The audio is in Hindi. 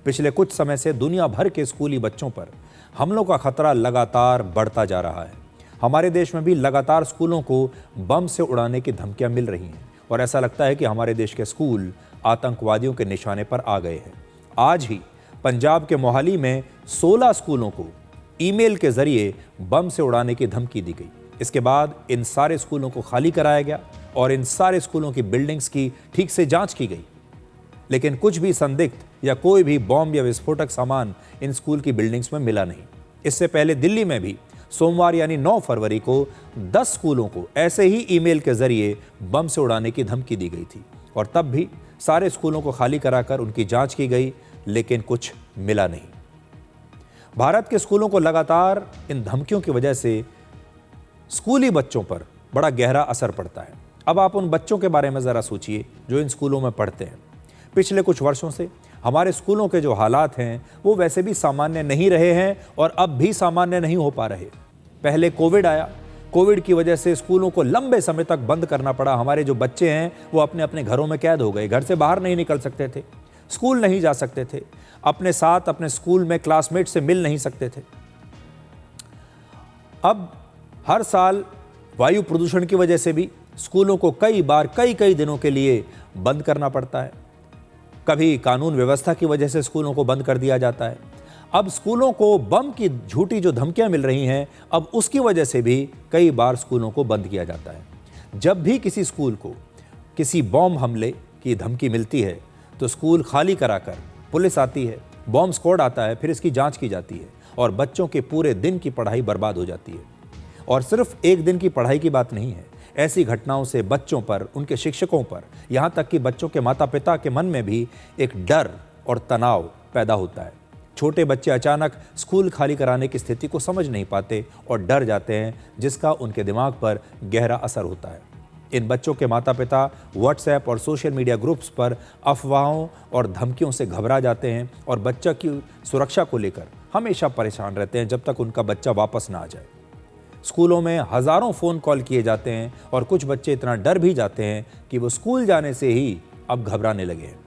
पिछले कुछ समय से दुनिया भर के स्कूली बच्चों पर हमलों का खतरा लगातार बढ़ता जा रहा है। हमारे देश में भी लगातार स्कूलों को बम से उड़ाने की धमकियां मिल रही हैं और ऐसा लगता है कि हमारे देश के स्कूल आतंकवादियों के निशाने पर आ गए हैं। आज ही पंजाब के मोहाली में 16 स्कूलों को ईमेल के जरिए बम से उड़ाने की धमकी दी गई। इसके बाद इन सारे स्कूलों को खाली कराया गया और इन सारे स्कूलों की बिल्डिंग्स की ठीक से जांच की गई, लेकिन कुछ भी संदिग्ध या कोई भी बॉम्ब या विस्फोटक सामान इन स्कूल की बिल्डिंग्स में मिला नहीं। इससे पहले दिल्ली में भी सोमवार यानी 9 फरवरी को 10 स्कूलों को ऐसे ही ईमेल के जरिए बम से उड़ाने की धमकी दी गई थी और तब भी सारे स्कूलों को खाली कराकर उनकी जांच की गई, लेकिन कुछ मिला नहीं। भारत के स्कूलों को लगातार इन धमकियों की वजह से स्कूली बच्चों पर बड़ा गहरा असर पड़ता है। अब आप उन बच्चों के बारे में ज़रा सोचिए जो इन स्कूलों में पढ़ते हैं। पिछले कुछ वर्षों से हमारे स्कूलों के जो हालात हैं वो वैसे भी सामान्य नहीं रहे हैं और अब भी सामान्य नहीं हो पा रहे। पहले कोविड आया, कोविड की वजह से स्कूलों को लंबे समय तक बंद करना पड़ा। हमारे जो बच्चे हैं वो अपने अपने घरों में कैद हो गए, घर से बाहर नहीं निकल सकते थे, स्कूल नहीं जा सकते थे, अपने साथ अपने स्कूल में क्लासमेट से मिल नहीं सकते थे। अब हर साल वायु प्रदूषण की वजह से भी स्कूलों को कई बार कई दिनों के लिए बंद करना पड़ता है। कभी कानून व्यवस्था की वजह से स्कूलों को बंद कर दिया जाता है। अब स्कूलों को बम की झूठी जो धमकियां मिल रही हैं, अब उसकी वजह से भी कई बार स्कूलों को बंद किया जाता है। जब भी किसी स्कूल को किसी बॉम्ब हमले की धमकी मिलती है तो स्कूल खाली कराकर पुलिस आती है, बॉम्ब स्क्वाड आता है, फिर इसकी जांच की जाती है और बच्चों के पूरे दिन की पढ़ाई बर्बाद हो जाती है। और सिर्फ एक दिन की पढ़ाई की बात नहीं है, ऐसी घटनाओं से बच्चों पर, उनके शिक्षकों पर, यहाँ तक कि बच्चों के माता पिता के मन में भी एक डर और तनाव पैदा होता है। छोटे बच्चे अचानक स्कूल खाली कराने की स्थिति को समझ नहीं पाते और डर जाते हैं, जिसका उनके दिमाग पर गहरा असर होता है। इन बच्चों के माता पिता व्हाट्सएप और सोशल मीडिया ग्रुप्स पर अफवाहों और धमकियों से घबरा जाते हैं और बच्चा की सुरक्षा को लेकर हमेशा परेशान रहते हैं जब तक उनका बच्चा वापस ना आ जाए। स्कूलों में हज़ारों फ़ोन कॉल किए जाते हैं और कुछ बच्चे इतना डर भी जाते हैं कि वो स्कूल जाने से ही अब घबराने लगे हैं।